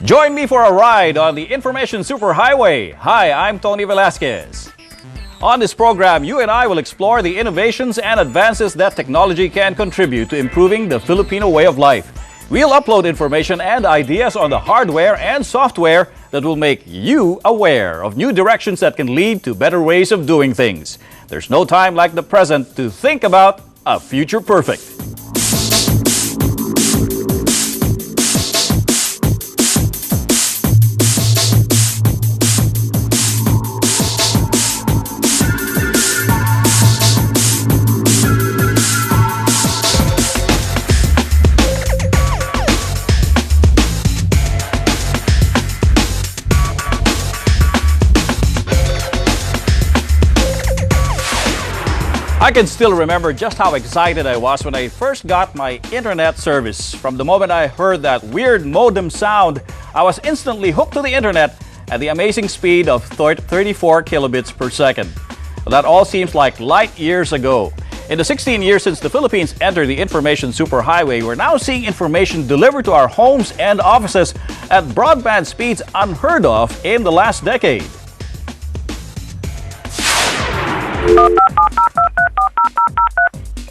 Join me for a ride on the Information Superhighway. Hi, I'm Tony Velasquez. On this program, you and I will explore the innovations and advances that technology can contribute to improving the Filipino way of life. We'll upload information and ideas on the hardware and software that will make you aware of new directions that can lead to better ways of doing things. There's no time like the present to think about a future perfect. I can still remember just how excited I was when I first got my internet service. From the moment I heard that weird modem sound, I was instantly hooked to the internet at the amazing speed of 34 kilobits per second. Well, that all seems like light years ago. In the 16 years since the Philippines entered the Information Superhighway, we're now seeing information delivered to our homes and offices at broadband speeds unheard of in the last decade.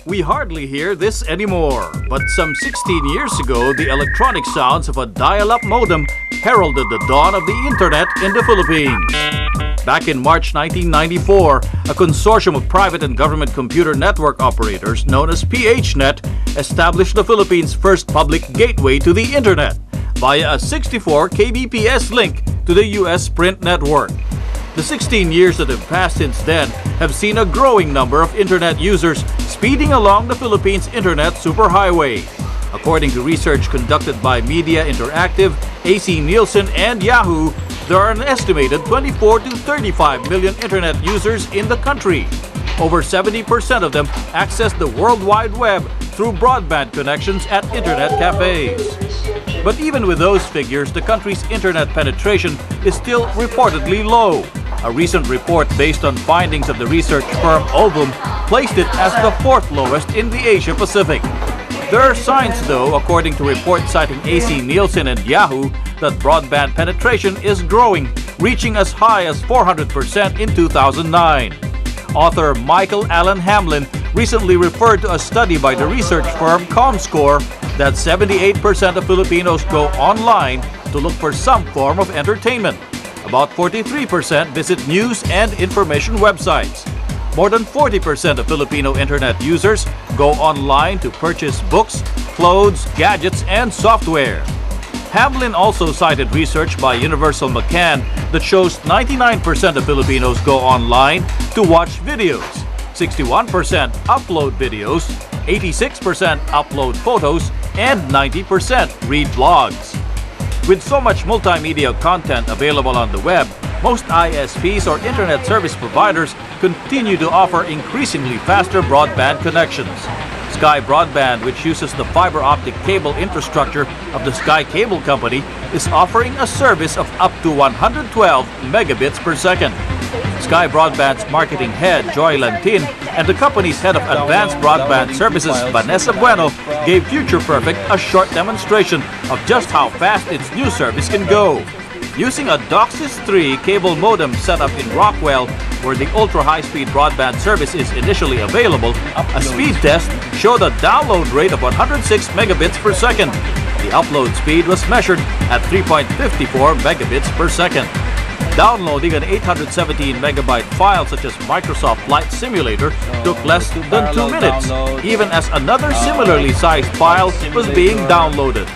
We hardly hear this anymore, but some 16 years ago, the electronic sounds of a dial-up modem heralded the dawn of the internet in the Philippines. Back in March 1994, a consortium of private and government computer network operators known as PHNet established the Philippines' first public gateway to the internet via a 64 kbps link to the US Sprint network. The 16 years that have passed since then have seen a growing number of internet users speeding along the Philippines Internet Superhighway. According to research conducted by Media Interactive, AC Nielsen, and Yahoo, there are an estimated 24 to 35 million internet users in the country. Over 70% of them access the World Wide Web through broadband connections at internet cafes. But even with those figures, the country's internet penetration is still reportedly low. A recent report based on findings of the research firm Ovum placed it as the fourth lowest in the Asia Pacific. There are signs, though, according to reports citing AC Nielsen and Yahoo, that broadband penetration is growing, reaching as high as 400% in 2009. Author Michael Allen Hamlin recently referred to a study by the research firm Comscore that 78% of Filipinos go online to look for some form of entertainment. About 43% visit news and information websites. More than 40% of Filipino internet users go online to purchase books, clothes, gadgets, and software. Hamlin also cited research by Universal McCann that shows 99% of Filipinos go online to watch videos, 61% upload videos, 86% upload photos, and 90% read blogs. With so much multimedia content available on the web, most ISPs or internet service providers continue to offer increasingly faster broadband connections. Sky Broadband, which uses the fiber optic cable infrastructure of the Sky Cable Company, is offering a service of up to 112 megabits per second. Sky Broadband's marketing head, Joy Lantin, and the company's head of advanced broadband services, Vanessa Bueno, gave Future Perfect a short demonstration of just how fast its new service can go. Using a DOCSIS 3 cable modem set up in Rockwell, where the ultra-high-speed broadband service is initially available, a speed test showed a download rate of 106 megabits per second. The upload speed was measured at 3.54 megabits per second. Downloading an 817 megabyte file such as Microsoft Flight Simulator took less than 2 minutes, even as another similarly sized file was being downloaded.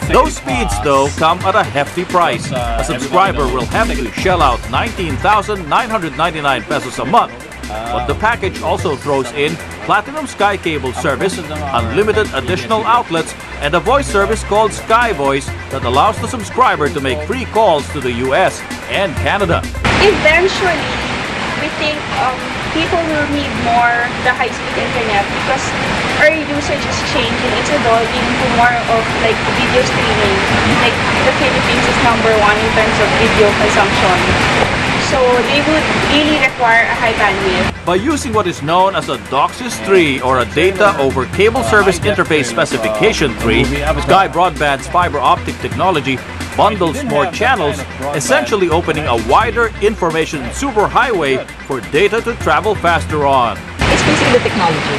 Those speeds, though, come at a hefty price. A subscriber will have to shell out 19,999 pesos a month. But the package also throws in Platinum Sky Cable service, unlimited additional outlets, and a voice service called Sky Voice that allows the subscriber to make free calls to the US and Canada. Eventually, we think people will need more the high-speed internet because our usage is changing. It's evolving to more of like video streaming. Like the Philippines is #1 in terms of video consumption. So they would really require a high bandwidth. By using what is known as a DOCSIS 3 or a Data over Cable Service Interface Specification 3, Sky Broadband's fiber optic technology bundles more channels, essentially opening a wider information superhighway for data to travel faster on. It's basically the technology.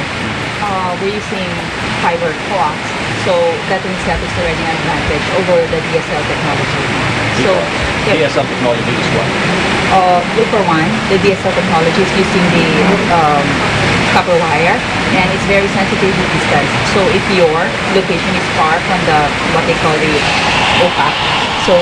We're using fiber coax, so that in itself is already an advantage over the DSL technology. So, DSL technology is what? look for one, the DSL technology is using the copper wire, and it's very sensitive to distance. So if your location is far from the what they call the OPAC, so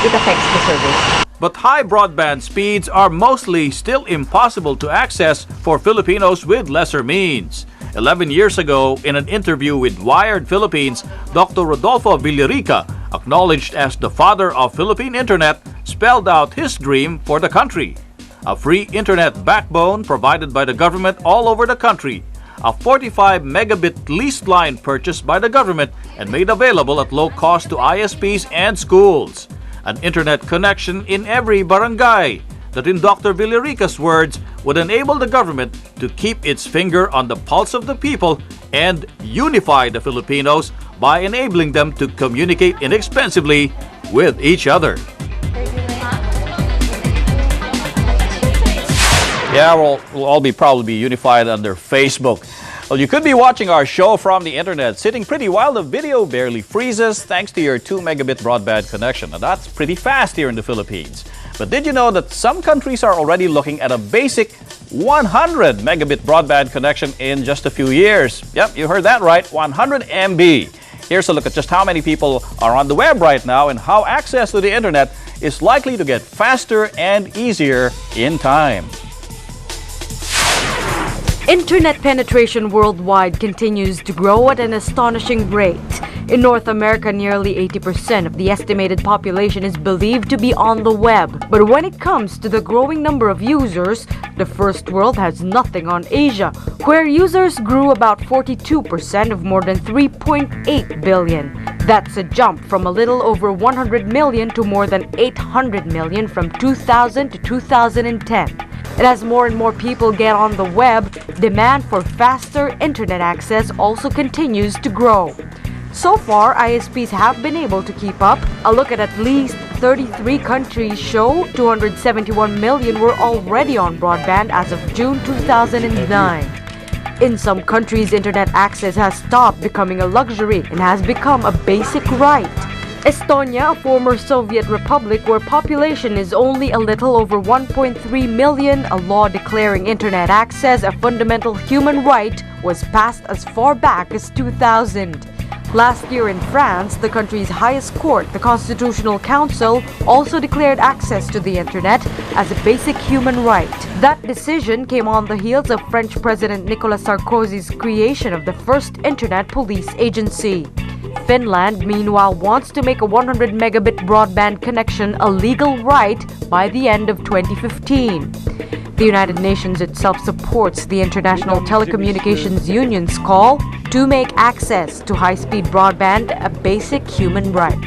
it affects the service. But high broadband speeds are mostly still impossible to access for Filipinos with lesser means. 11 years ago, in an interview with Wired Philippines, Dr. Rodolfo Villarica, acknowledged as the father of Philippine Internet, spelled out his dream for the country. A free internet backbone provided by the government all over the country. A 45 megabit leased line purchased by the government and made available at low cost to ISPs and schools. An internet connection in every barangay that, in Dr. Villarica's words, would enable the government to keep its finger on the pulse of the people and unify the Filipinos by enabling them to communicate inexpensively with each other. Yeah, we'll all probably be unified under Facebook. Well, you could be watching our show from the internet, sitting pretty while the video barely freezes thanks to your 2 megabit broadband connection. Now, that's pretty fast here in the Philippines. But did you know that some countries are already looking at a basic 100 megabit broadband connection in just a few years? Yep, you heard that right, 100 MB. Here's a look at just how many people are on the web right now and how access to the internet is likely to get faster and easier in time. Internet penetration worldwide continues to grow at an astonishing rate. In North America, nearly 80% of the estimated population is believed to be on the web. But when it comes to the growing number of users, the first world has nothing on Asia, where users grew about 42% of more than 3.8 billion. That's a jump from a little over 100 million to more than 800 million from 2000 to 2010. And as more and more people get on the web, demand for faster internet access also continues to grow. So far, ISPs have been able to keep up. A look at least 33 countries show 271 million were already on broadband as of June 2009. In some countries, internet access has stopped becoming a luxury and has become a basic right. Estonia, a former Soviet republic where population is only a little over 1.3 million, a law declaring internet access a fundamental human right, was passed as far back as 2000. Last year in France, the country's highest court, the Constitutional Council, also declared access to the internet as a basic human right. That decision came on the heels of French President Nicolas Sarkozy's creation of the first internet police agency. Finland, meanwhile, wants to make a 100 megabit broadband connection a legal right by the end of 2015. The United Nations itself supports the International Telecommunications Union's call to make access to high-speed broadband a basic human right.